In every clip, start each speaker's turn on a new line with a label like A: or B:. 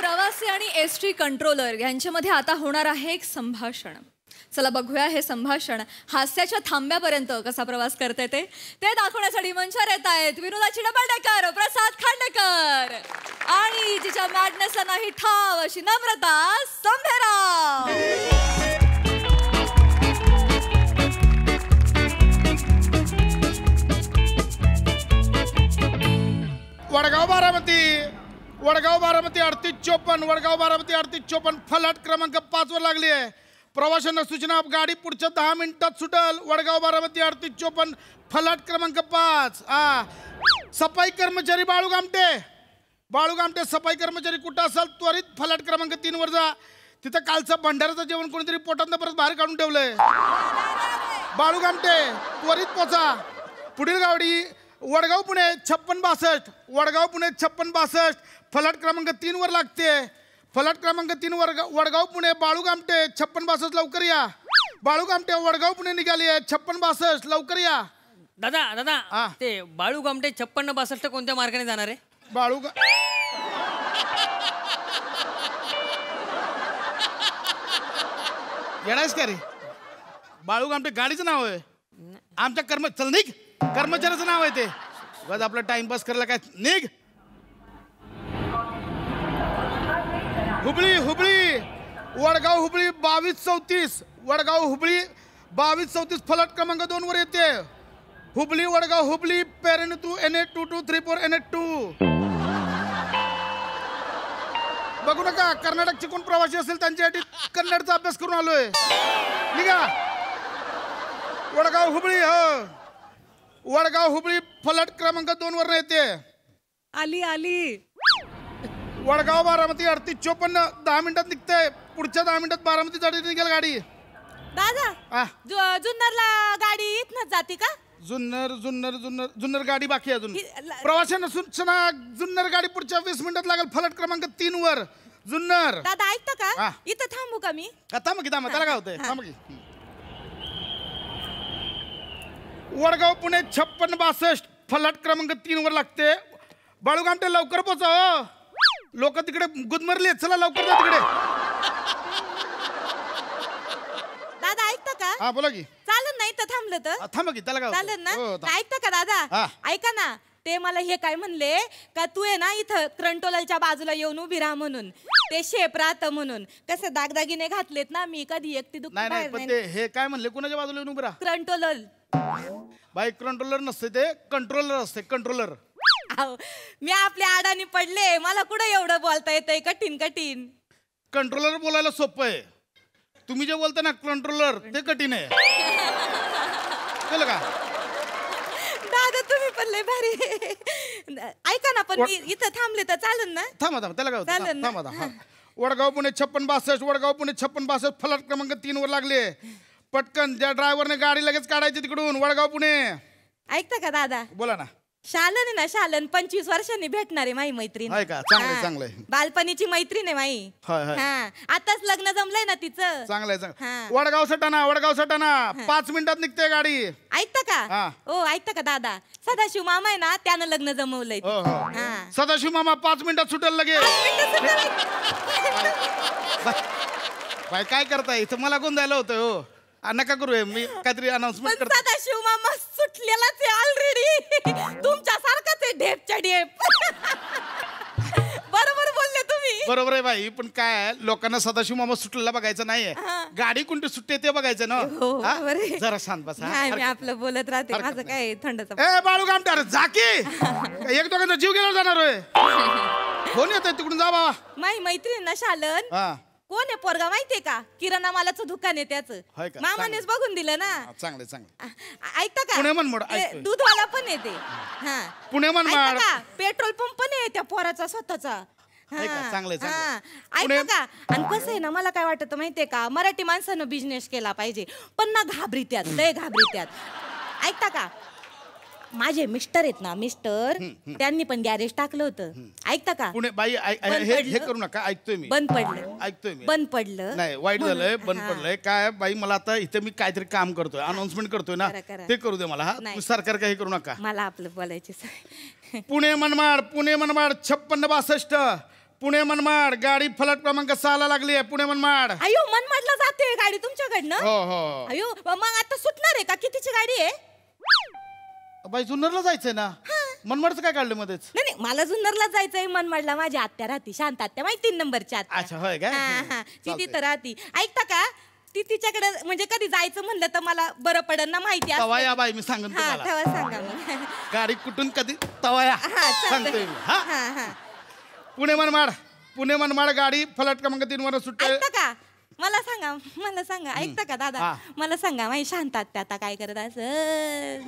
A: प्रवासी आणि ST controller यांच्यामध्ये आता होणार आहे एक संभाषण. चला बघूया हे संभाषण हास्याच्या थांब्यापर्यंत कसा प्रवास करते ते दाखवण्यासाठी मंचावर येत आहेत विनोदाची डबलडेकर प्रसाद खांडेकर आणि तिच्या मॅडनेसला नाही ठाव अशी नम्रता संभेराव.
B: वडगाव बारामती 3854 वडगाव बारामती 3854 फलाट क्रमांक 5 वर लागली आहे. प्रवाशांना सूचना गाडी पुढच्या 10 मिनिटात सुटल. वडगाव बारामती 3854 फलाट क्रमांक 5. सफाई कर्मचारी बाळू गामटे सफाई कर्मचारी कुठं असाल त्वरित फलाट क्रमांक 3 वर जा. तिथं कालचं भंडाराचं जेवण कोणीतरी पोटातनं परत बाहेर काढून ठेवलंय. बाळू गामटे त्वरित पोचा. पुढील गाडी वडगाव पुणे 5662 वडगाव पुणे 5662 फलाट क्रमांक 3 वर लागते. फलाट क्रमांक 3 वर वडगाव पुणे बाळू गामटे 5662 लवकर या. बाळू गामटे वडगाव पुणे निघाली आहे 5662 लवकर या.
C: दादा ते बाळू गामटे 5662 कोणत्या मार्गाने जाणार आहे?
B: बाळू येणारच का रे? बाळू गामटे गाडीचं नाव आहे. आमच्या कर्मचाऱ्याचं नाव आहे ते. बस आपला टाइमपास करायला काय निघ. हुबळी वडगाव हुबळी 2234 वडगाव हुबळी 2234 फलाट क्रमांक 2 वर येते. Hubli Vadgaon Hubli पेरणतू NH2234 NH2. बघू नका कर्नाटकचे कोण प्रवासी असेल त्यांच्यासाठी कन्नडचा अभ्यास करून आलोय. निघा. वडगाव हुबळी फलाट क्रमांक 2 वर येते.
A: आली
B: वडगाव बारामती 3854 10 मिनिटात निघते. पुढच्या 10 मिनिटात बारामती साठी निघेल गाडी.
D: दादा जुन्नरला गाडी इथनच जाते का?
B: जुन्नर गाडी बाकी आहे अजून. प्रवाशांना सूचना जुन्नर गाडी पुढच्या 20 मिनिटात लागेल फलाट क्रमांक 3 वर जुन्नर.
D: दादा ऐकता का? इथं थांबू का मी?
B: थांब त्याला काय होतंय. थांब की. वडगाव पुणे 5662 फलाट क्रमांक 3 वर लागते. बाळू गामटे लवकर पोचा. लोक तिकडे गुदमरले. चला लवकर जा तिकडे.
D: दादा ऐकता का?
B: हा बोला की.
D: चालन नाही तर थांबलं तर
B: थांब की त्याला काय
D: चालन ना? ऐकता का दादा? ऐका ना ते मला हे काय म्हणले का तू आहे ना इथं कंट्रोलरच्या बाजूला येऊन उभी राहा म्हणून. ते शेप राहतं म्हणून. कसं दागदागिने घातलेत ना मी कधी एकटी दुखत
B: नाही पण ते हे काय म्हणले कुणाच्या बाजूला येऊन उभी राहा?
D: कंट्रोलर
B: बाई कंट्रोलर नसते ते कंट्रोलर असते कंट्रोलर.
D: मी आपल्या आडानी पडले. मला कुठं एवढं बोलता येतंय कठीण.
B: कंट्रोलर बोलायला सोपं आहे. तुम्ही जे बोलता ना कंट्रोलर ते कठीण आहे. कळलं का?
D: दादा तुम्ही पण लय भारी. ऐका ना पण इथं थांबले तर चालेल ना?
B: थांबा त्याला काय होतं. थांबा. वडगाव पुणे 5662 वडगाव पुणे 5662 फलाट क्रमांक 3 वर लागले. पटकन त्या ड्रायव्हरने गाडी लगेच काढायची तिकडून. वडगाव पुणे.
D: ऐकता का दादा?
B: बोला ना.
D: शालन आहे ना शालन 25 वर्षांनी भेटणार आहे माई मैत्रीण.
B: चांगलंय.
D: बालपणीची मैत्रीण आहे माई. आताच लग्न जमलंय ना तिचं.
B: चांगलंय. वडगाव सटाणा 5 मिनिटात निघते गाडी.
D: ऐकता का? ऐकता का दादा? सदाशिव मामा आहे ना त्यानं लग्न जमवलंय.
B: सदाशिव मामा 5 मिनिटात सुटेल लगेच. बाय काय करताय इथं? मला कोण द्यायला होतं? हो नका करू. मी काहीतरी अनाउन्समेंट करतो.
D: सदाशिव मामा सुटलेलाच आहे ऑलरेडी. तुमच्या सारखाच आहे ढेपच्या ढेप. बरोबर बोलले तुम्ही.
B: बरोबर आहे बाई. पण काय लोकांना सदाशिव मामा सुटलेला बघायचं नाहीये. गाडी कोणती सुटते ते बघायचं ना. जरा शांत बसा.
D: मी आपलं बोलत राहते. माझं काय थंडच.
B: बाळू गामटे जाकी एक दोघांचा जीव गेला जाणार होय. कोण येतोय तिकडून? जा बाबा.
D: माई मैत्रीण ना शालन. कोण आहे पोरगा माहितीये का? किराणा मालाचं दुकान आहे त्याचं. मामानेच बघून दिलं ना.
B: चांगले.
D: ऐकता का?
B: पुणे मनमोड
D: दूधवाला पण येते.
B: पुणे मनमाड.
D: पेट्रोल पंप पण आहे त्या पोराचा स्वतःचा.
B: चांगले.
D: ऐका का? आणि कसं आहे ना मला काय वाटतं माहितीये का? मराठी माणसानं बिझनेस केला पाहिजे. पण ना लय घाबरीत्यात. ऐकता का? माझे मिस्टर आहेत ना त्यांनी पण गॅरेज टाकलं होतं. ऐकता का?
B: पुणे बाई हे करू नका. ऐकतोय मी.
D: बंद पडलं
B: नाही वाईट झालंय. बंद पडलंय काय बाई? मला आता इथे मी काहीतरी काम करतोय अनाउन्समेंट करतोय ना ते करू दे मला. सरकार काही करू नका.
D: मला आपलं बोलायचे.
B: पुणे मनमाड 5662 पुणे मनमाड गाडी फलट क्रमांक 6 ला लागली आहे. पुणे मनमाड.
D: अयो मनमाडला जाते गाडी तुमच्याकडनं.
B: हो हो.
D: अयो मग आता सुटणार आहे का? कितीची गाडी आहे?
B: बाई जुन्नरला जायचंय ना. मनमाडचं काय काढलं मध्येच?
D: नाही नाही मला जुन्नरला जायचंय. मनमाडला माझी आत्या राहती, शांत आत्या, माहिती 3 नंबरची आत्या.
B: अच्छा होय काय?
D: ती तिथं राहती. ऐकता का? ती तिच्याकडे म्हणजे कधी जायचं म्हणलं तर मला बरं पडेल ना, माहिती असतं.
B: तवा या बाई मी सांगन
D: हा
B: तुम्हाला.
D: तेव्हा सांगा मग.
B: गाडी कुठून कधी तवा या सांगतोय मी.
D: हा हा.
B: पुणे मनमाड. पुणे मनमाड गाडी फलट क्रमांक 3 वर सुटते.
D: ऐकता का? मला सांगा ऐकता का दादा? मला सांगा माझी शांत आत्या आता काय करत असं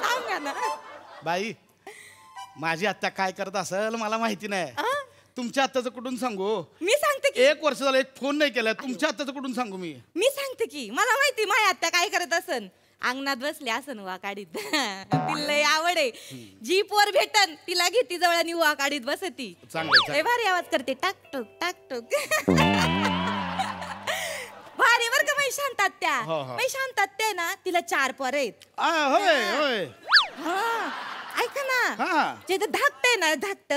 D: सांगा ना.
B: बाई माझी आत्या काय करत असेल मला माहिती नाही. तुमच्या आत्याचं कुठून सांगू?
D: मी सांगते की
B: 1 वर्ष झालं एक फोन नाही केलाय. तुमच्या आत्याचं कुठून सांगू मी?
D: मी सांगते की मला माहिती माझी आत्या काय करत असन. अंगणात बसले असन वा काढीत. तिला लय आवड आहे. जीप वर भेटन तिला घेती जवळ आणि वा काढीत बसती. लय भारी आवाज करते. टाक टुक टाक टुक. भारी बर का माझी शांत आत्या. माझी शांत आत्या आहे ना, तिला 4 पोरं आहेत.
B: होय होय.
D: ऐका ना, जे धाकट आहे ना, धाकट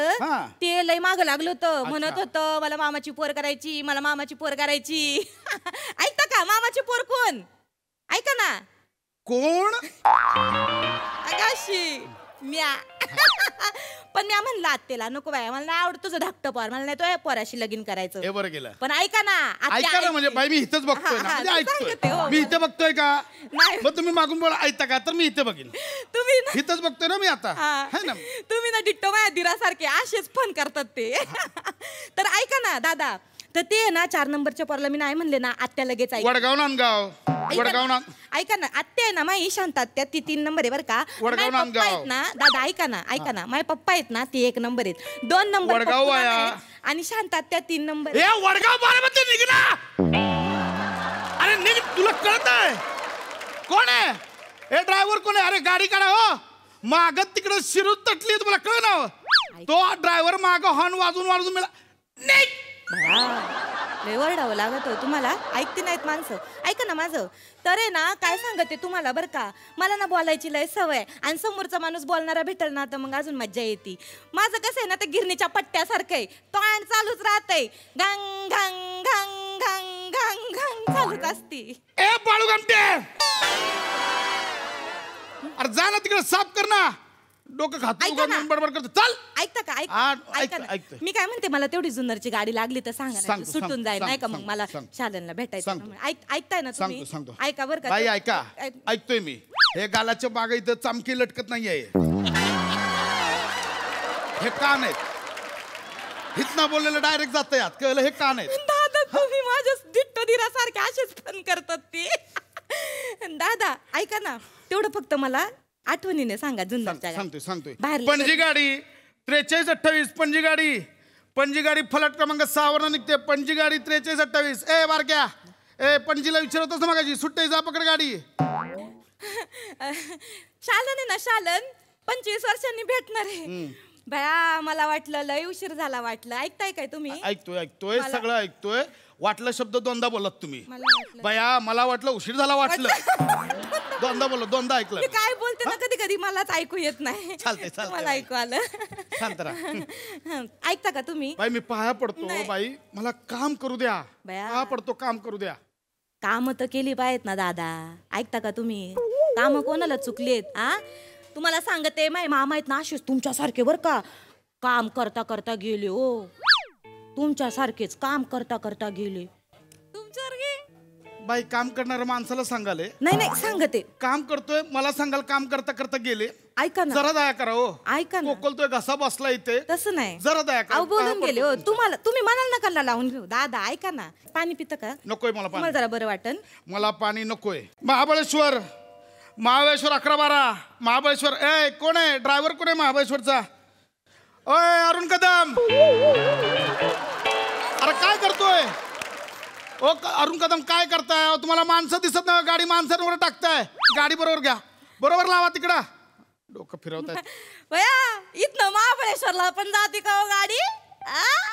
D: ते लय माग लागलं होतं. म्हणत होतं मला मामाची पोर करायची, मला मामाची पोर करायची. ऐकता का? मामाची पोर कोण? ऐका ना.
B: कोण?
D: अगाशी म्या. पण म्या म्हणला आत्तेला नको बाय, मला नाही आवडत तुझं धाकट पोर, मला नाही तो पोराशी लगीन करायचं.
B: हे बरं केलं.
D: पण ऐका ना,
B: ऐका ना म्हणजे बाई मी इथंच बघतोय ना, म्हणजे ऐकतोय मी इथे बघतोय का? मग तुम्ही मागून बोला ऐकता का? तर मी इथे बघीन.
D: तुम्ही
B: इथंच बघतोय ना मी आता. है ना?
D: तुम्ही ना डिट्टो माझ्या दिरासारखे असेच फोन करतात ते. तर ऐका ना दादा, तर ते ना 4 नंबरच्या पोराला मी नाही म्हणले ना, आत्या लगेच
B: वडगाव नांदगाव. वडगाव ना.
D: ऐका ना, आत्या आहे ना माझी शांत आत्या, ती 3 नंबर आहे बरं का.
B: वडगाव नांदगाव
D: आहेत ना दादा, ऐका ना माझे पप्पा आहेत ना, ती 1 नंबर आहेत. 2 नंबर
B: वडगाव
D: आणि शांत आत्या 3 नंबर.
B: ए वडगाव बारामती निघ ना. अरे निघ, तुला कळत आहे कोण आहे? हे ड्रायव्हर कोण आहे? अरे गाडी काढा हो. मागत तिकडे शिरूत तटली तुम्हाला कळ ना. तो ड्रायव्हर माग हॉर्न वाजून वाजून मला निघ.
D: लय ओरडावं लागत हो तुम्हाला, ऐकते नाहीत माणसं. ऐका ना माझं तर आहे ना, काय सांगते तुम्हाला बरं का, मला ना बोलायची लय सवय, आणि समोरचा माणूस बोलणारा भेटल ना तर मग अजून मज्जा येते. माझं कसं आहे ना, ते गिरणीच्या पट्ट्यासारखं आहे. तोंड चालूच राहतंय. घंग घंग घंग घंग घंग घंग चालूच असती.
B: ए बाळू गमटे, अरे जा ना तिकडे साफ कर ना. डोकं खातो बडबड करतो. चल.
D: ऐकता का? ऐका ना, मी काय म्हणते, मला तेवढी जुन्नरची गाडी लागली तर सांगा, सुटून जाईल नाही का, मग मला शालनला भेटायचं. ऐकताय ना तुम्ही? ऐका बरं का.
B: बाई ऐका, ऐकतोय मी. हे गालाच्या बागा इथं चामकी लटकत नाहीये. हे कान आहेत. हितना बोललेलं डायरेक्ट जात यात कळलं. हे कान आहेत.
D: दादा तुम्ही माझ्या दिट्ट दिरासारखे असेच फोन करतात ते. दादा ऐका ना, तेवढं फक्त मला आठवणीने सांगा जुन्नरच्या.
B: सांगतोय. पणजी गाडी 4328. पणजी गाडी फलट क्रमांक 6 वर निघते. पणजी गाडी 4328. ए बारक्या, ए पणजीला विचारतोस ना मगाशी, सुट्टे जा पकड गाडी.
D: शालन आहे ना, शालन 25 वर्षांनी भेटणार आहे. भया मला वाटलं लय उशीर झाला वाटलं. ऐकताय काय तुम्ही?
B: ऐकतोय सगळं ऐकतोय. वाटलं शब्द 2दा बोलत तुम्ही. बया मला वाटलं उशीर झाला वाटलं. 2दा बोलत, 2दा ऐकलं.
D: मी काय बोलते ना, कधी कधी मलाच ऐकू येत नाही.
B: चालतंय
D: मला ऐकू आलं.
B: शांत राहा.
D: ऐकता का तुम्ही?
B: बाई मी पाया पडतो बाई, मला काम करू द्या. पाया पडतो, काम करू द्या.
D: काम तर केली पाहिजेत ना दादा. ऐकता का तुम्ही? काम कोणाला चुकलेत? तुम्हाला सांगते, माय मामा आहेत ना असेच तुमच्यासारखे बर का, काम करता करता गेले हो. तुमच्यासारखेच काम करता करता गेले. तुमच्यासारखे
B: बाई काम करणाऱ्या माणसाला सांगाले.
D: नाही सांगते,
B: काम करतोय मला सांगाल, काम करता करता गेले.
D: ऐका ना,
B: जरा दया करा हो.
D: ऐका ना,
B: कोकलतोय घसा बसला इथे.
D: तसं नाही,
B: जरा दया करा.
D: बोलून गेले हो. तुम्ही मनाला नका लावून घेऊ. दादा ऐका ना, पाणी पितं का?
B: नकोय मला पाणी.
D: मला जरा बरं वाटन.
B: मला पाणी नकोय. महाबळेश्वर 11 महाबळेश्वर. ए कोण आहे ड्रायव्हर? कोण आहे महाबळेश्वरचा? ओय अरुण कदम. अरे काय करतोय? ओ अरुण कदम काय करताय? तुम्हाला माणसं दिसत नाही, गाडी माणसांवर टाकताय. गाडी बरोबर घ्या, बरोबर लावा तिकडं. डोकं फिरवताय.
D: इथनं महाबळेश्वरला पण जाते का हो गाडी?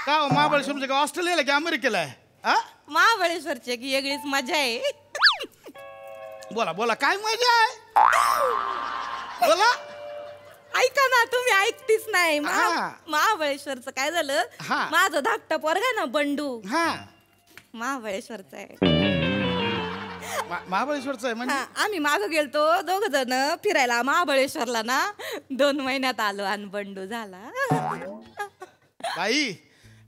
B: का हो महाबळेश्वर म्हणजे का ऑस्ट्रेलियाला की अमेरिकेला आहे?
D: महाबळेश्वरची की वेगळीच मजा आहे.
B: बोला काय मजा आहे? बोला.
D: ऐका ना, तुम्ही ऐकतीच नाही. नाही
B: हा.
D: महाबळेश्वरचं काय झालं
B: हा.
D: माझं धाकटा पोरगा ना बंडू
B: हा
D: महाबळेश्वरचा आहे
B: महाबळेश्वरचं आहे म्हणजे
D: हा, आम्ही माग गेलतो 2 जण फिरायला महाबळेश्वरला ना 2 महिन्यात आलो आणि बंडू झाला.
B: बाई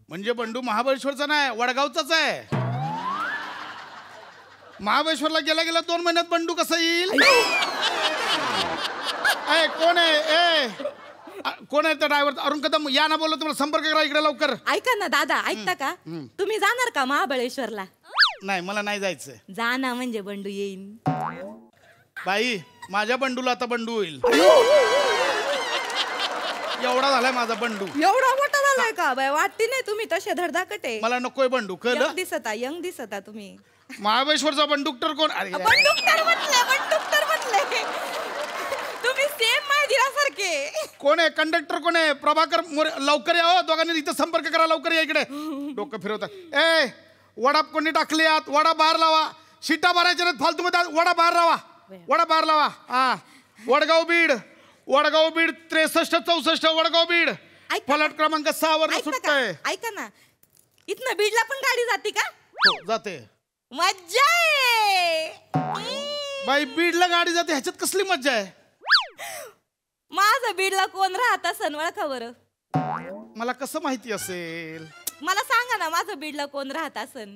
B: म्हणजे बंडू महाबळेश्वरचा नाही वडगावचाच आहे. महाबळेश्वरला गेला गेला 2 महिन्यात बंडू कसा येईल? ए कोण आहे कोण आहे त्या ड्रायव्हर? अरुण कदम या ना बोललो तुम्हाला संपर्क करा इकडे लवकर.
D: ऐका ना दादा ऐकता का तुम्ही जाणार का महाबळेश्वरला?
B: नाही मला नाही जायचं.
D: जा ना म्हणजे बंडू येईन.
B: बाई माझ्या बंडूला आता बंडू होईल. एवढा झालाय माझा बंडू.
D: एवढा मोठा झालाय का बाय? वाटती नाही तुम्ही तसे धडधाकटे.
B: मला नकोय बंडू कळलं.
D: यंग दिसता तुम्ही.
B: महाबळेश्वरचा बंडुक्टर कोण? अरे
D: बंडुक्टर म्हटले तुम्ही सेम सारखे.
B: कोण आहे कंडक्टर? कोण आहे? प्रभाकर मोरे. लवकर या हो दोघांनी इथं संपर्क करा लवकर या इकडे. डोकं फिरवता. ए वडा कोणी टाकले आत? वडा बाहेर लावा. शिटा भरायच्या नाहीत फालतू मध्ये. वडा बाहेर लावा. वडा बाहेर लावा. हा वडगाव बीड 63 64 वडगाव बीड फलाट क्रमांक 6 वर सुटतंय.
D: ऐका ना इथनं बीडला पण गाडी जाते का?
B: हो जाते.
D: मज्जा आहे.
B: बाई बीडला गाडी जाते ह्याच्यात कसली मज्जा आहे?
D: माझं बीडला कोण राहत असन ओळखा बरं?
B: मला कसं माहिती असेल?
D: मला सांगा ना माझं बीडला कोण राहत असन?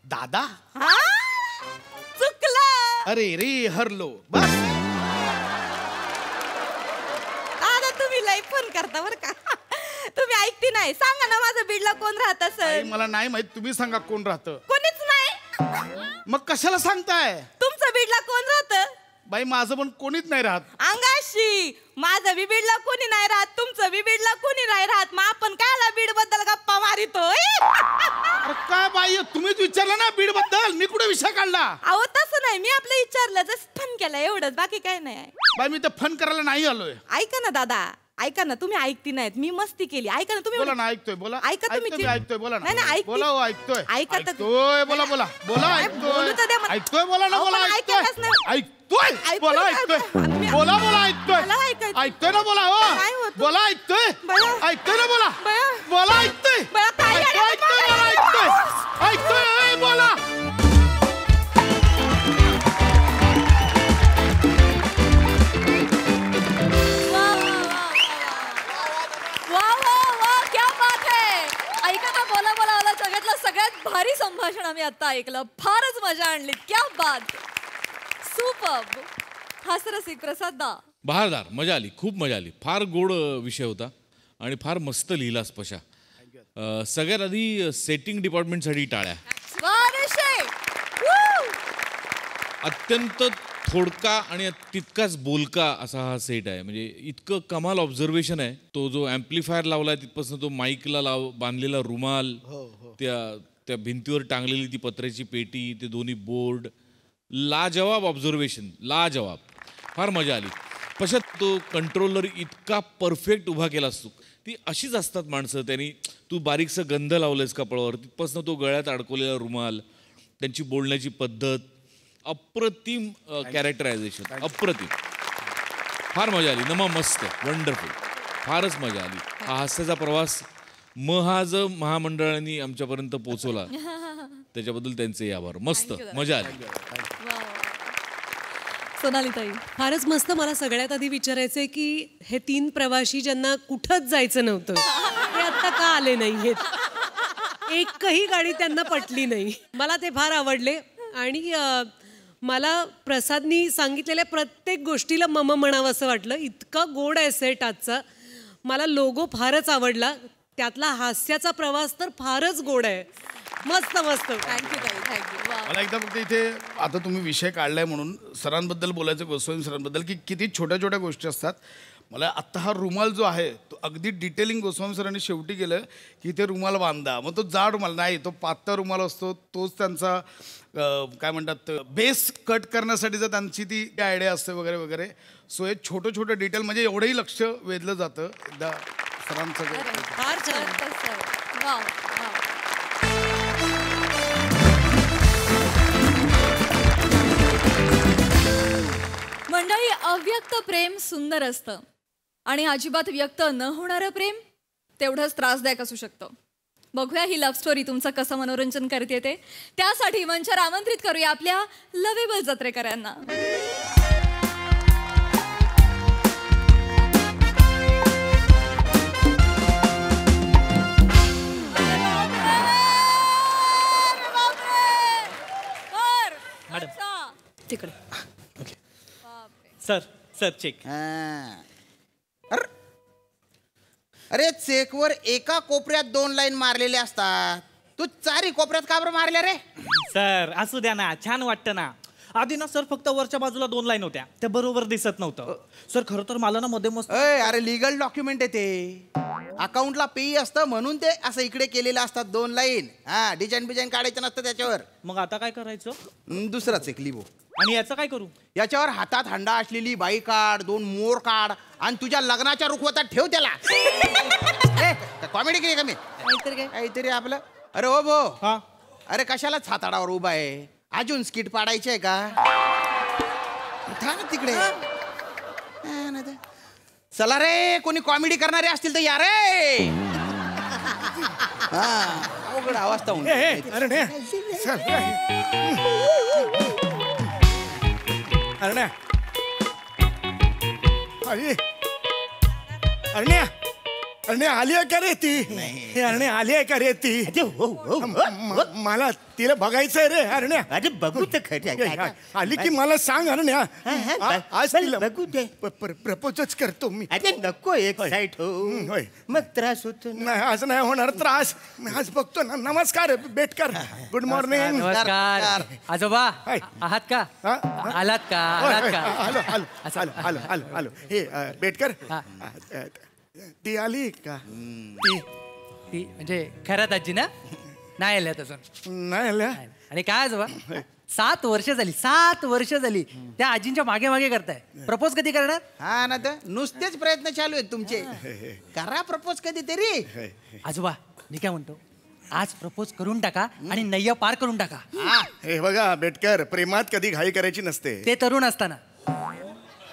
B: दादा.
D: हा चुकलं.
B: अरे रे हरलो बस.
D: दादा तुम्ही लई फोन करता बर का. तुम्ही ऐकती नाही. सांगा ना माझं बीडला कोण राहत असन?
B: मला नाही माहित. तुम्ही सांगा कोण राहतं.
D: कोणीच नाही.
B: मग कशाला सांगताय?
D: तुमचं बीडला कोण राहत?
B: बाई माझं पण कोणीच नाही राहत.
D: अंगाशी माझं बी बीडला कोणी नाही राहत. तुमचं बी बीडला कोणी नाही राहत. मग आपण कायला बीड बद्दल गप्पा मारितोय?
B: अरे काय बाई तुम्हीच विचारलं ना बीड बद्दल. मी कुठे विषय काढला?
D: अहो तसं नाही. मी आपलं विचारलं जस्ट फन केलं एवढंच. बाकी काय नाही.
B: बाई मी तर फन करायला नाही आलोय.
D: ऐका ना दादा ऐका ना तुम्ही ऐकती नाहीत. मी मस्ती केली. ऐका ना तुम्ही.
B: बोला ना ऐकतोय. बोला
D: ऐका तुम्ही.
B: ऐकतोय बोला ना.
D: नाही
B: बोला हो ऐकतोय.
D: ऐका तर.
B: ऐकतोय बोला बोला बोला
D: बोलू तर द्या मला.
B: ऐकतोय बोला ना. बोला ऐकतोय. ऐकतोय बोला ऐकतोय. बोला बोला ऐकतोय. ऐकतोय ना बोला हो. बोला ऐकतोय. ऐकतोय ना बोला. बोला ऐकतोय. ऐकतोय ऐकतोय बोला.
A: सगळ्यात भारी संभाषण आम्ही आता ऐकलं. फारच मजा आणली. क्या बात. सुपर्ब. हास्यरसिक प्रसाद दा.
E: बहारदार. मजा आली. खूप मजा आली. फार गोड विषय होता आणि फार मस्त लिहिला स्पशा. सगळ्यात आधी सेटिंग डिपार्टमेंटसाठी टाळ्या. अत्यंत थोडका आणि तितकाच बोलका असा हा सेट आहे. म्हणजे इतकं कमाल ऑब्झर्वेशन आहे. तो जो ॲम्प्लिफायर लावलाय तिथपासून तो माईकला बांधलेला रुमाल, त्या भिंतीवर टांगलेली ती पत्र्याची पेटी, ते दोन्ही बोर्ड, लाजवाब ऑब्झर्वेशन. लाजवाब. फार मजा आली. पशात तो कंट्रोलर इतका परफेक्ट उभा केला असतो. ती अशीच असतात माणसं. त्यांनी तू बारीकसा गंध लावलंयस कपाळावर, तिथपासून तो गळ्यात अडकवलेला रुमाल, त्यांची बोलण्याची पद्धत, अप्रतिम कॅरेक्टरायझेशन. अप्रतिम. फार मजा आली. नमा मस्त. वंडरफुल. फारच मजा आली. हा हास्याचा प्रवास महामंडळाने आमच्यापर्यंत पोहोचवला त्याच्याबद्दल त्यांचे आभार. मस्त मजा आली.
A: सोनाली ताई.
F: फारच मस्त. मला सगळ्यात आधी विचारायचंय की हे 3 प्रवासी ज्यांना कुठंच जायचं नव्हतं ते आता का आले नाहीयेत? एकही गाडी त्यांना पटली नाही. मला ते फार आवडले. आणि मला प्रसादनी सांगितलेल्या प्रत्येक गोष्टीला मम म्हणावं असं वाटलं. इतका गोड आहे सेट आजचा. मला लोगो फारच आवडला. त्यातला हास्याचा प्रवास तर फारच गोड आहे. मस्त मस्त.
A: थँक्यू ताई. थँक्यू.
B: मला एकदा फक्त इथे आता तुम्ही विषय काढलाय म्हणून सरांबद्दल बोलायचं, गोस्वामी सरांबद्दल, की किती छोट्या छोट्या गोष्टी असतात. मला आत्ता हा रुमाल जो आहे तो अगदी डिटेलिंग गोस्वामी सरांनी शेवटी केलं की ते रुमाल बांधा. मग तो जाड रुमाल नाही, तो पातळ रुमाल असतो. तोच त्यांचा काय म्हणतात बेस कट करण्यासाठीचा त्यांची ती आयडिया असते वगैरे वगैरे. सो हे छोटं छोटं डिटेल म्हणजे एवढंही लक्ष वेधलं जातं. एकदा सरांचं
F: फार छान.
A: मंडळी, अव्यक्त प्रेम सुंदर असतं. आणि अजिबात व्यक्त न होणारं प्रेम तेवढंच त्रासदायक असू शकतं. बघूया ही लव्ह स्टोरी तुमचं कसं मनोरंजन करते ते. त्यासाठी मंचावर आमंत्रित करूया आपल्या लवेबल जत्रेकरांना.
F: तिकडे
G: सर सर चेक.
H: अरे चेकवर एका कोपऱ्यात 2 लाईन मारलेल्या असतात, तू चारी कोपऱ्यात का बरं मारल्या रे?
G: सर असू द्या ना, छान वाटतं ना. आधी ना सर फक्त वरच्या बाजूला 2 लाईन होत्या, त्या बरोबर दिसत नव्हतं. सर खरं तर मला ना मध्ये मस्त
H: अरे लिगल डॉक्युमेंट आहे ते, अकाउंटला पे असतं म्हणून ते असं इकडे केलेलं असतात 2 लाईन. हा, डिझाईन बिझाईन काढायचं नसतं त्याच्यावर.
G: मग आता काय करायचं?
H: दुसरा चेक लिहो.
G: आणि याचं काय करू?
H: याच्यावर हातात हंडा असलेली बाई काढ, 2 मोर काढ आणि तुझ्या लग्नाच्या रुखवतात ठेव त्याला. कॉमेडी केली का मी? काहीतरी आपलं. अरे हो भो,
G: हा
H: अरे कशाला छाताडावर उभा आहे? अजून स्किट पाडायची आहे का? थांब तिकडे. चला रे, कोणी कॉमेडी करणारे असतील तर या रे. हा, अवघड अवस्था होऊन.
B: अरण्या अरण्या अरण्या आली आहे का रे ती? हे अरण्या आली आहे का रे ती? मला तिला बघायचंय रे अरण्या.
I: अरे बघू तर खरी
B: आली की मला सांग अरण्या. आज तिला
I: बघू दे.
B: प्रपोजच करतो मी.
I: अरे नको एक्साइट हो, मग त्रास होतो.
B: नाही आज नाही होणार त्रास. आज बघतो ना. नमस्कार बेटकर, गुड मॉर्निंग.
C: नमस्कार आजोबा. आहात का? आलात का? आलात का?
B: आलो आलो आलो आलो आलो आलो. हे बेटकर, ती आली का?
C: ती म्हणजे खऱ्यात आजी ना? नाही आल्यात अजून.
B: नाही आल्या.
C: आणि काय आजोबा 7 वर्ष झाली, 7 वर्ष झाली त्या आजींच्या मागे मागे करताय. प्रपोज कधी करणार?
H: हा ना, तर नुसतेच प्रयत्न चालू आहेत तुमचे. करा प्रपोज कधीतरी.
C: आजोबा मी काय म्हणतो, आज प्रपोज करून टाका आणि नय्या पार करून टाका.
B: हे बघा बेटकर, प्रेमात कधी घाई करायची नसते.
C: ते तरुण असताना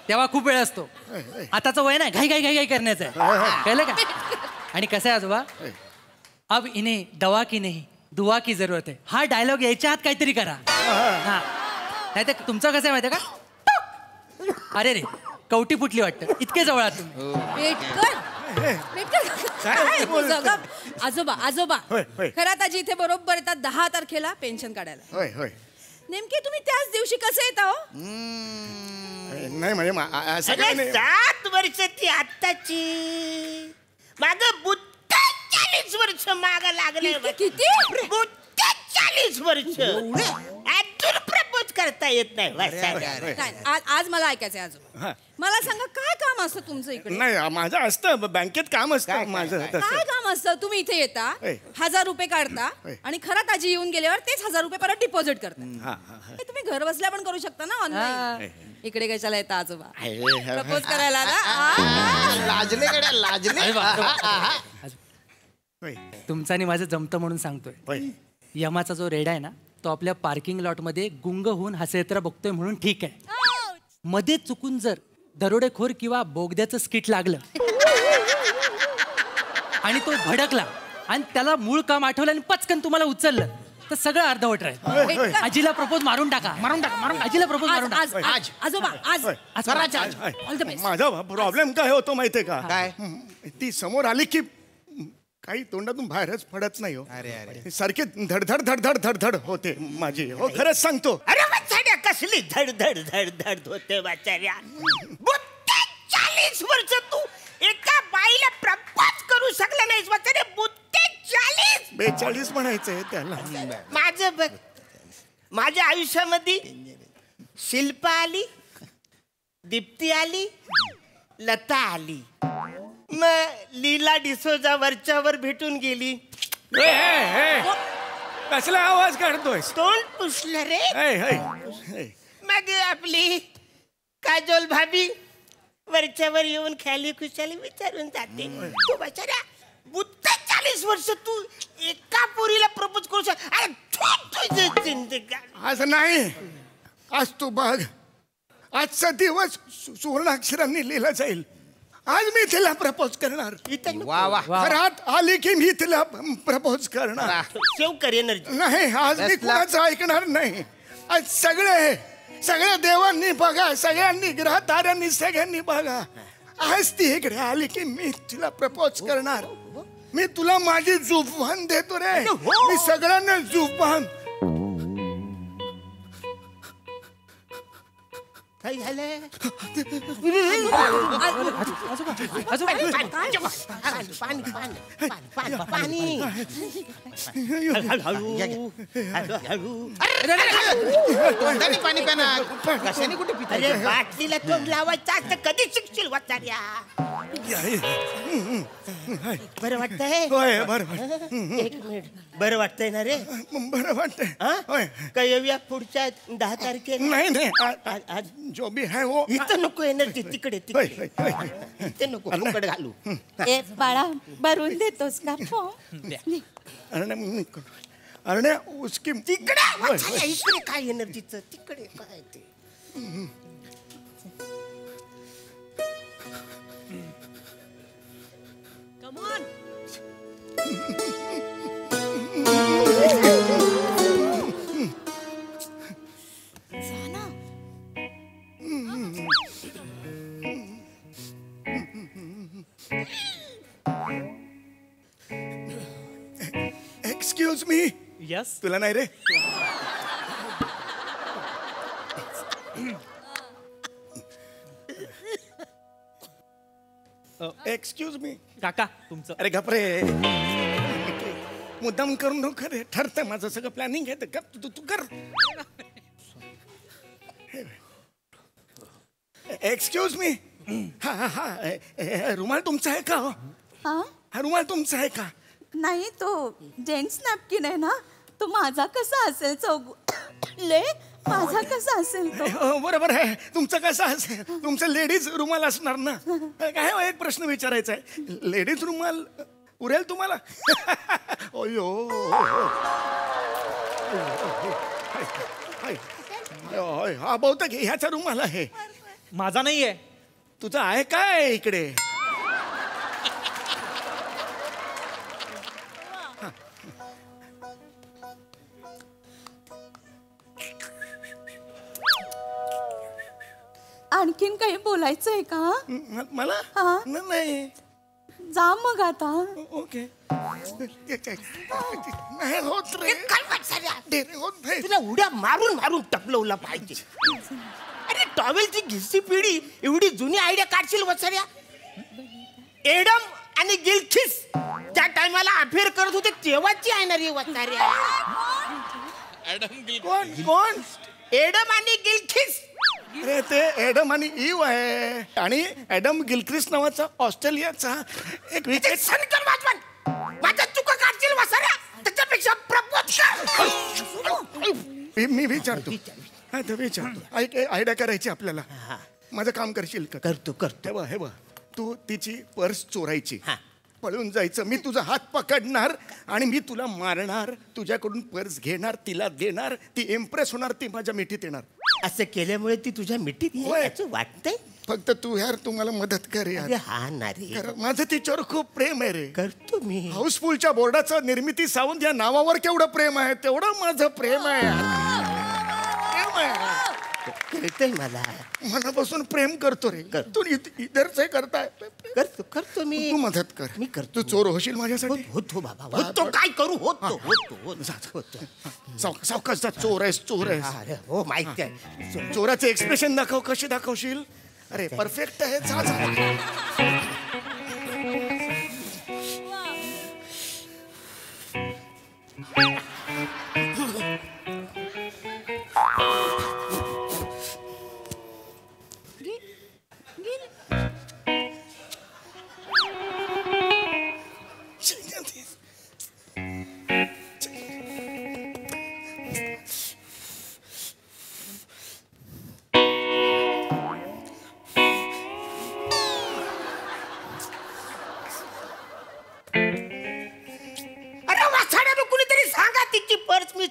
C: तेव्हा खूप वेळ असतो. आताचं वय नाही घाई घाई घाई घाई करण्याचं आहे, कळलं का? आणि कसं आहे आजोबा, अब इन्हें दवा की नहीं दुआ की जरूरत है, हा डायलॉग यायच्या आत काहीतरी करा. हा, नाही तर तुमचं कसं आहे माहिती का? अरे रे कवटी फुटली वाटतं, इतके जवळ आहात तुम्ही.
D: आजोबा आजोबा
B: होय, होय.
D: खरं आजी इथे बरोबर येतात 10 तारखेला पेन्शन काढायला.
B: होय होय.
D: नेमके तुम्ही त्याच दिवशी कसे येता हो?
B: नाही म्हणजे असं काय नाही.
I: 7 वर्ष ती आत्ताची, माग 40 वर्ष माग लागले.
D: किती?
I: 40 वर्ष अजून प्रपोज करता येत नाही.
D: नाही, आज मला ऐकायचंय आजोबा. मला सांगा काय काम असतं तुमचं इकडे?
B: नाही माझं असतं बँकेत काम असतं माझं.
D: काय काम असतं? तुम्ही इथे येता,
B: होय.
D: 1000 रुपये काढता आणि खरं आजी येऊन गेल्यावर तेच 1000 रुपये परत डिपॉझिट करता. हे तुम्ही घर बसल्या पण करू शकता ना ऑनलाईन. इकडे कशाला येता आजोबा? प्रपोज करायला ना?
H: लाजले गड्या, लाजले.
C: तुमचं आणि माझं जमतं म्हणून सांगतोय. यमाचा जो रेडा आहे ना, तो आपल्या पार्किंग लॉटमध्ये गुंग होऊन हसयत्र बघतोय म्हणून ठीक आहे. मध्ये चुकून जर दरोडेखोर किंवा बोगद्याचं स्किट लागलं आणि तो भडकला आणि त्याला मूळ काम आठवलं आणि पचकन तुम्हाला उचललं तर सगळं अर्धवट राहील. आजीला प्रपोज मारून टाका, मारून टाका, मारून आजीला प्रपोज मारून टाका.
D: आजोबा आज ऑल द बेस्ट.
B: माझा प्रॉब्लेम काय होतो माहितीये का?
H: काय?
B: ती समोर आली की काही तोंडातून बाहेरच पडत नाही हो.
H: अरे
B: सारखे धडधड धडधड धडधड होते माझी. हो खरंच सांगतो.
I: अरे वाचाड्या कसली धड धड धड धड होते वाचाड्या. 40 वर्ष तू एका बाईला प्रपोज करू शकला नाहीस वाचाड्या.
B: 42 म्हणायचंय त्याला.
I: माझं बघ, माझ्या आयुष्यामध्ये शिल्पा आली, दीप्ती आली, लता आली, मग लीला डिसोजा वरच्यावर भेटून गेली.
B: कसला आवाज काढतोय?
I: तोंड पुसलं रे. मग आपली काजोल भाभी वरच्यावर येऊन खाली खुशाली विचारून जाते. तू बचाऱ्या 40 वर्ष तू एका पोरीला प्रपोज करू शकत?
B: आज नाही, आज तू बघ, आजचा दिवस सुवर्णाक्षरांनी लिहिला जाईल.
J: आज मी तिला प्रपोज करणार.
H: वा वा.
J: घरात आली की मी तिला प्रपोज करणार.
I: सेव्ह कर एनर्जी.
J: नाही आज मी कुणाचं ऐकणार नाही. आज सगळ्या देवांनी बघा, सगळ्यांनी ग्रहताऱ्यांनी सगळ्यांनी बघा. आज ती इकडे आली की मी तिला प्रपोज करणार. मी तुला माझी जुबान देतो रे. मी सगळ्यांना जुबान.
I: काय झालं? पाणी.
H: तोंडाने पाणी पिणार, कशाने कुठे पिता?
I: अरे बाटलीला तोंड लावायचं असतं, कधी शिकशील वाचाड्या? बरं वाटतंय?
J: होय बरं.
I: एक मिनिट. बरं वाटतंय ना रे?
J: बरं वाटतंय.
I: काय येऊया पुढच्या 10 तारखेला?
J: नाही
I: आज
J: जो भी है वो.
I: इथं नको एनर्जी, तिकडे इथे नको फुकट घालू.
D: ए बाळा भरून देतोस का
J: अरे उसकी
I: तिकडे वाचाड्या, इकडे काय एनर्जीचं, तिकडे काय ते.
J: Excuse me.
G: यस.
J: तुला नाही रे. Excuse me.
G: काका तुमचं.
J: अरे घाबरे, मुद्दाम करून नको रे. ठरतं माझं सगळं प्लॅनिंग आहे. तू तू कर. Excuse me. हा हा हा रुमाल तुमचा आहे का? हा रुमाल तुमचा आहे का?
D: नाही तो जेंट्स नॅपकिन आहे ना. तो माझा कसा असेल ले माझा कसा असेल तो?
J: बरोबर आहे. तुमचं कसं असेल? तुमचं लेडीज रुमाल असणार ना. काय एक प्रश्न विचारायचा आहे. लेडीज रुमाल उरेल तुम्हाला? ओयो हा बहुतेक ह्याचा रुमाल आहे.
G: माझा नाहीये.
J: तुझं आहे काय इकडे?
D: आणखीन काही बोलायचंय का
J: मला?
D: हा?
J: नाही.
D: जा मग आता.
J: ओके. नाही होत रे.
I: काय वाचाड्या,
J: होत नाही.
I: तुला उड्या मारून मारून टपलवला पाहिजे. अरे टॉवेलची घिस्सी पिढी एवढी जुनी आयडिया काढशील वाचाड्या? एडम आणि गिलखिस त्या टायमाला अफेअर करत होते तेव्हाची आहे ना रे वाचाड्या.
J: कोण?
I: एडम आणि गिलखिस.
J: अरे ते एडम आणि इव आहे. आणि एडम गिलक्रिस्ट नावाचा ऑस्ट्रेलियाचा एक विकेट.
I: सनकर वाचवण माझ्या चुका काढशील वाचाड्या. त्याच्यापेक्षा प्रपोज कर.
J: मी विचारतो. आयडिया करायची आपल्याला. माझं काम करशील का?
I: करतो.
J: तेव्हा हे बघ, तू तिची पर्स चोरायची, पळून जायचं. मी तुझा हात पकडणार आणि मी तुला मारणार. तुझ्याकडून पर्स घेणार, तिला देणार. ती इम्प्रेस होणार, ती माझ्या मिठीत येणार.
I: असं केल्यामुळे ती तुझ्या मिठीत यायचं वाटतंय?
J: फक्त तू यार तुम्हाला मदत कर यार.
I: हा ना रे.
J: माझं तिच्यावर खूप प्रेम आहे रे.
I: करतो मी.
J: हाऊसफुलच्या बोर्डाचं निर्मिती सावंत या नावावर केवढं प्रेम आहे, तेवढं माझं प्रेम आहे. प्रेम आहे.
I: कळतंय मला.
J: मनापासून प्रेम करतो रे. तू इधरच करताय.
I: करतो मी.
J: तू मदत कर.
I: मी करतो.
J: तू चोर होशील माझ्यासाठी?
I: होतो बाबा, होतो. काय करू? होतो.
J: सावकाश जा. चोर आहेस, चोर आहेस.
I: अरे हो माहिती आहे.
J: चोराचे एक्सप्रेशन दाखव. कशी दाखवशील? अरे परफेक्ट आहे. जा.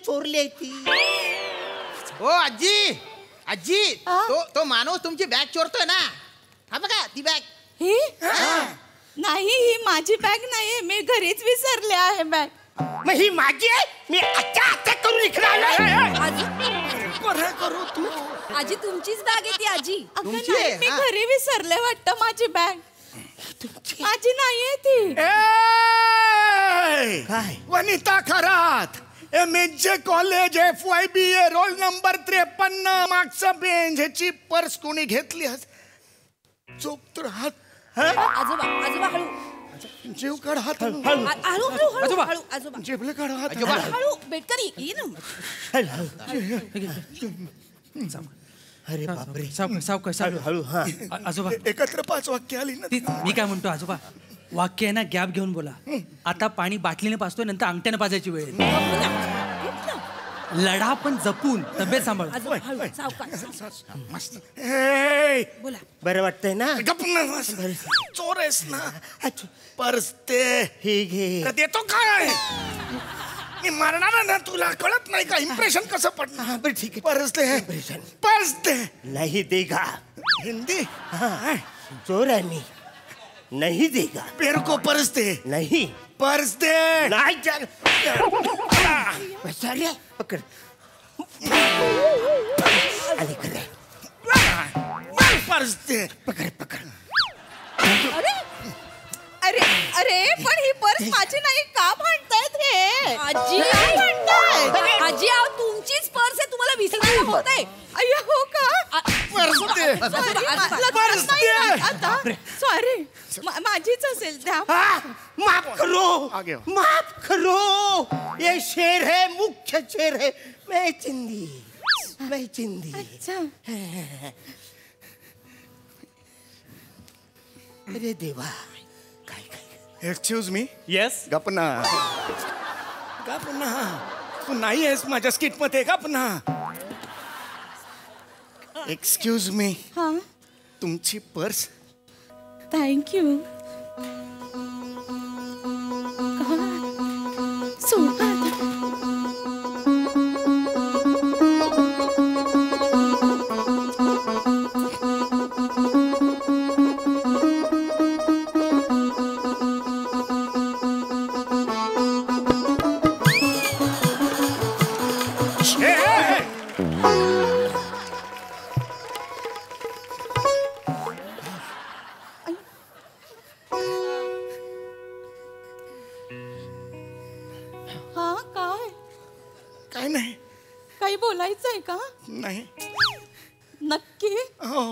I: चोरली ती.
H: ओ आजी, आजी तो माणूस तुमची बॅग चोरतोय ना. हा बघा ती बॅग.
D: माझी बॅग नाहीये, मी घरीच विसरले आहे बॅग.
I: मग ही माझी आहे, मी आता करून इकडे आलोय.
J: बरं करू तू.
A: आजी तुमचीच बॅग आहे ती आजी.
D: अगं
H: तुमची
D: नाही,
H: आहे,
D: मी
H: हा?
D: घरी विसरले वाटतं माझी बॅग. माझी नाहीये ती.
J: काय Vanita Kharat MHJ college FYBA roll number 53 मागचा बेंच. ह्याची पर्स कोणी घेतली? चोप तर हात.
A: आजोबा आजोबा हळू
J: जीव काढ हात.
A: हळू हळू हळू
C: आजोबा.
A: हळू आजोबा
J: जेबले काढ हात.
A: हळू बेटकरी ये ना.
I: अरे बापरे.
C: सावकाश
I: हळू हा.
C: आजोबा
J: एकत्र 5 वाक्य आली ना.
C: तीच मी काय म्हणतो आजोबा, वाक्य आहे ना गॅप घेऊन बोला. आता पाणी बाटलीने पाजतोय, नंतर अंगठ्याने पाजायची वेळ आहे. लढा पण जपून, तब्येत सांभाळ.
A: आजोबा हळू सावकाश.
J: मस्त. हे,
I: बरं वाटतंय ना?
J: गप्प ना मस्त. चोर आहेस ना. पर्स ते
I: हे घे.
J: तर देतो काय? मी मारणार ना तुला, कळत नाही का? इम्प्रेशन कसं पडणार?
I: हा बरं ठीक आहे.
J: पर्स ते पर्स ते
I: नाही देगा.
J: हिंदी
I: चोर आहे मी. नहीं देगा.
J: पेर को पर्स दे.
I: नहीं.
J: पर्स दे.
I: नाही चल. बसाले पकड. आले करे.
J: पर्स दे.
I: पकड पकड.
D: अरे अरे अरे पण ही पर्स माझी नाही, का म्हणतायत हे?
A: आजी
D: काय म्हणतायत?
A: आजी आहो तुमचीच पर्स आहे, तुम्हाला विसरायला होत आहे.
D: अय्या हो का?
J: पर्स दे.
D: Sorry,
A: आजोबा,
D: लक्षात नाही आलं आता. सॉरी, माझीच असेल त्या.
I: हाँ, माफ करो.
J: आगे आओ.
I: माफ करो. ये शेर है, मुख्य शेर है. मैं चिंदी.
D: अच्छा.
I: अरे देवा. काय काय.
J: Excuse me.
G: येस.
J: गपना गपना. तू नाही आहेस माझ्या स्किट मध्ये. गपना. Excuse me.
D: हा,
J: तुमची पर्स.
D: थँक्यू. सोड आता. हा, काय
J: काय नाही.
D: काही बोलायचंय का?
J: नाही.
D: नक्की?
J: हो.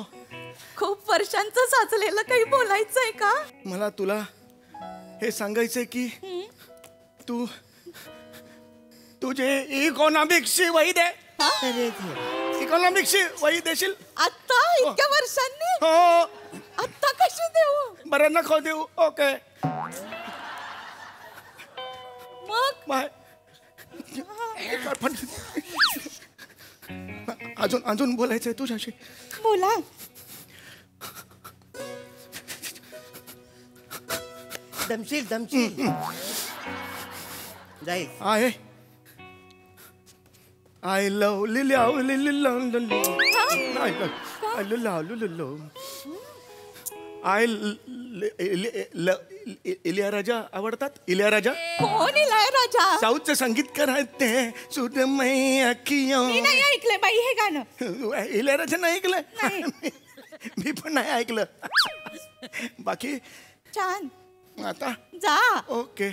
D: खूप वर्षांचं साचलेलं काही बोलायचंय का?
J: मला तुला हे सांगायचंय की तू तुझे इकॉनॉमिक्सची वही दे.
I: अरे देवा.
J: इकॉनॉमिक्सची वही देशील?
D: आता इतक्या वर्षांनी?
J: हो.
D: आता कशी देऊ?
J: बरं नको देऊ. ओके
D: मग
J: बाय. पण अजून बोलायचंय तुझ्याशी.
D: बोला.
I: दमशील दमशील. जाईल.
J: आहे आय लव लिल्याव आय इलियाराजा आवडतात. इलियाराजा
D: कोण इलाय राजा?
J: साऊथचे संगीतकार आहेत ते. सुदमयी अखियों.
D: मी नाही ऐकलंय बाई हे गाणं.
J: इलियाराजा नाही ऐकलं? मी पण नाही ऐकलं. बाकी
D: छान.
J: आता
D: जा.
J: ओके.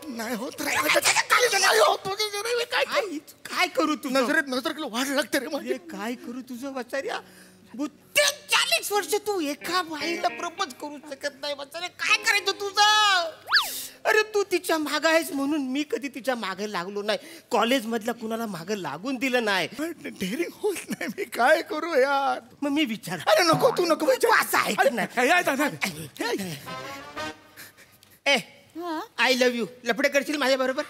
J: नाही होत रे. नाही होत.
I: काय करू तू?
J: नजरेत नजर केलं वाढ लागते रे माझी.
I: काय करू तुझं वचार्या? 40 वर्ष तू एका बाईला प्रपोज करू शकत नाही वचार्या. काय करायचं तुझं? अरे तू तिच्या मागं आहेस म्हणून मी कधी तिच्या मागे लागलो नाही. कॉलेज मधल्या कुणाला मागं लागून दिलं नाही.
J: डेअरिंग होत नाही. मी काय करू यार?
I: मग मी विचार.
J: अरे नको तू नको विचार.
I: असं ऐक ना. ए आय लव्ह यू. लफडे करशील माझ्या बरोबर?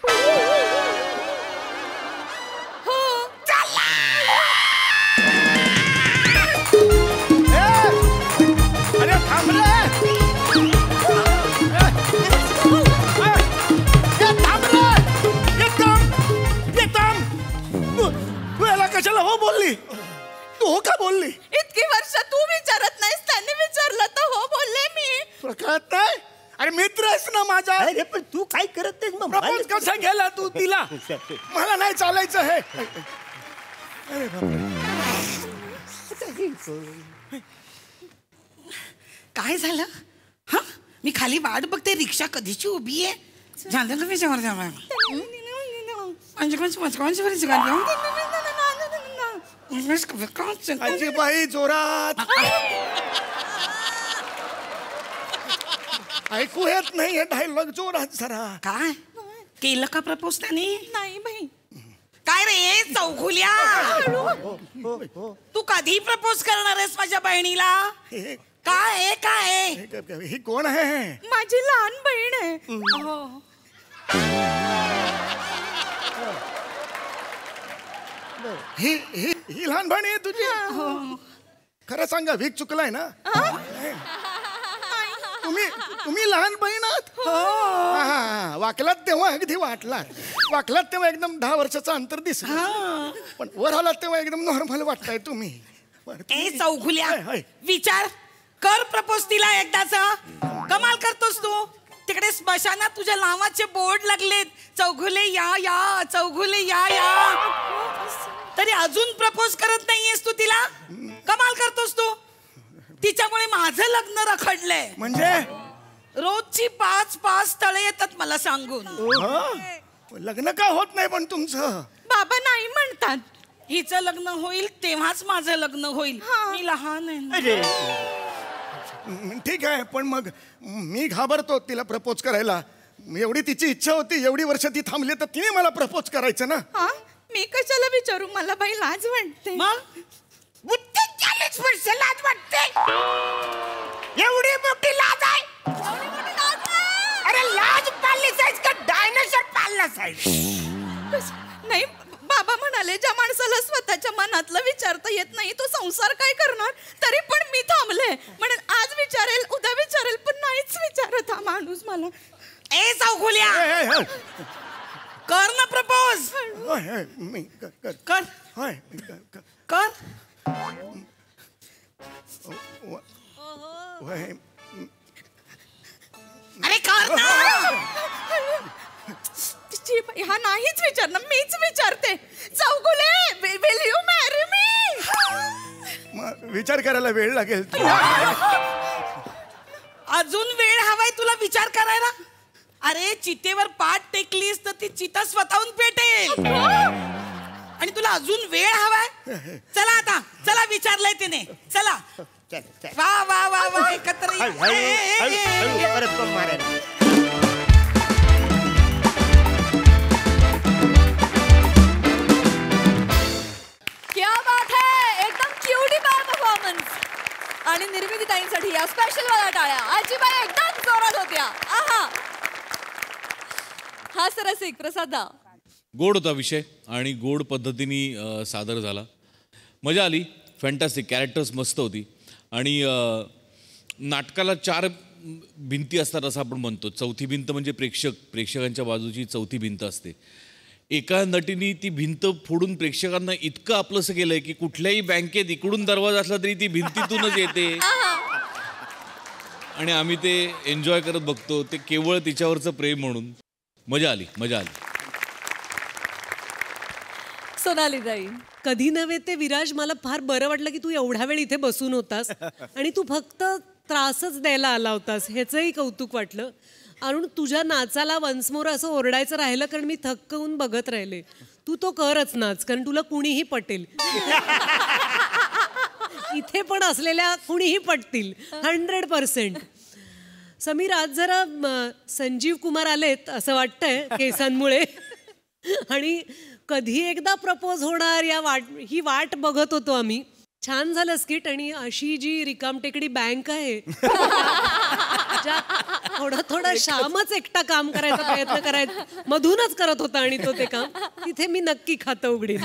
J: अरे थांब रे. तू याला कशाला हो बोलली? तू हो का बोलली?
D: इतकी वर्ष तू विचारत नाहीस, त्यांनी विचारलं तर हो बोलले मी.
J: अरे मित्र आहेस ना माझा.
I: अरे पण तू काय करत नाहीस मग
J: प्रपोज कसा केला तू तिला? मला नाही चालायचं हे. अरे
K: काय झालं? हा, मी खाली वाट बघते, रिक्षा कधीची उभी आहे. झालं का विचार
J: बाई जोरात ऐकू येत नाही डायलॉग, जोरात जरा.
K: काय केलं का प्रपोज त्याने?
D: नाही बाई.
K: काय रे चौघुल्या, तू कधी प्रपोज करणार आहेस माझ्या बहिणीला? काय काय
J: ही कोण आहे?
D: माझी लहान बहीण आहे.
J: ही ही ही लहान बहीण आहे तुझी? खरं सांगा, वीक चुकलाय ना? तुम्ही लहान बहीण आहात? वाकलात तेव्हा अगदी वाकलात तेव्हा एकदम 10 वर्षाचं अंतर दिसलं, पण वर आलात तेव्हा एकदम नॉर्मल वाटताय तुम्ही.
K: ए चौघुल्या, विचार कर प्रपोज तिला एकदाचा. कमाल करतोस तू. तिकडे स्मशानात तुझ्या नावाचे बोर्ड लागलेत, चौघुले या या, चौघुले या या, तरी अजून प्रपोज करत नाहीयेस तू तिला. कमाल करतोस तू. तिच्यामुळे माझं लग्न रखडलंय.
J: म्हणजे
K: रोजची 5 तळे येतात मला सांगून.
J: लग्न का होत नाही पण तुमचं?
D: बाबा नाही म्हणतात.
K: हिचं लग्न होईल तेव्हाच माझं लग्न होईल. मी लहान आहे.
J: ठीक आहे, पण मग मी घाबरतो तिला प्रपोज करायला. एवढी तिची इच्छा होती, एवढी वर्ष ती थांबली, तर तिने मला प्रपोज करायचं ना.
D: मी कशाला विचारू, मला बाई लाज वाटते.
K: मग
I: 40 वर्ष लाज वाटते? एवढी मोठी लाज आहे? अरे लाज पाळलीस आहेस का डायनोसॉर पाळलास आहेस?
D: नाही, बाबा म्हणाले ज्या माणसाला स्वतःच्या मनातलं विचारता येत नाही तो संसार काय करणार. तरी पण मी थांबले. म्हणून आज विचारेल, उद्या विचारेल, पण नाहीच विचारत हा माणूस मला.
K: ए चौघुल्या, कर ना प्रपोज. कर कर. अरे कर ना.
D: हा नाहीच विचारणार, मीच विचारते. Chougule, will you marry me?
J: विचार करायला वेळ लागेल.
K: अजून वेळ हवाय तुला विचार करायला? अरे चितेवर पाठ टेकलीस तर ती चिता स्वतःहून पेटेल. आणि तुला अजून वेळ हवाय? चला आता, चला विचारलंय तिने. चला वा वा वा वा, एकत्र
A: क्या बात है, एकदम क्यूटी बाय परफॉर्मन्स. आणि निर्मिती ताईंसाठी या स्पेशल वाला टाळ्या. आजीबाई एकदम जोरात होत्या. आहा, हा सरसिक प्रसादा.
E: गोड होता विषय आणि गोड पद्धतीने सादर झाला. मजा आली. फॅन्टॅस्टिक. कॅरेक्टर्स मस्त होती. आणि नाटकाला 4 भिंती असतात असं आपण म्हणतो. चौथी भिंत म्हणजे प्रेक्षकांच्या बाजूची चौथी भिंत असते. एका नटीने ती भिंत फोडून प्रेक्षकांना इतकं आपलंसं केलंय की कुठल्याही बँकेत इकडून दरवाजा असला तरी ती भिंतीतूनच येते. आणि आम्ही ते एन्जॉय करत बघतो. ते केवळ तिच्यावरचं प्रेम म्हणून. मजा आली, मजा आली.
A: सोनाली ताई.
F: कधी नव्हे ते विराज, मला फार बरं वाटलं की तू एवढा वेळ इथे बसून होतास आणि तू फक्त त्रासच द्यायला आला होतास. ह्याचंही कौतुक वाटलं. अरुण, तुझ्या नाचाला वन्स मोर असं ओरडायचं राहिलं कारण मी थक्क होऊन बघत राहिले. तू तो करच नाच, कारण तुला कुणीही पटेल. इथे पण असलेल्या कुणीही पटतील 100%. समीर, आज जरा संजीव कुमार आलेत असं वाटतंय केसांमुळे. आणि कधी एकदा प्रपोज होणार ही वाट बघत होतो आम्ही. छान झालं स्किट. आणि अशी जी रिकामटेकडी बँक आहे थोडं थोडं श्यामच एकटा काम करायचा प्रयत्न करायचा मधूनच करत होता आणि तो ते काम, तिथे मी नक्की खातं उघडीन.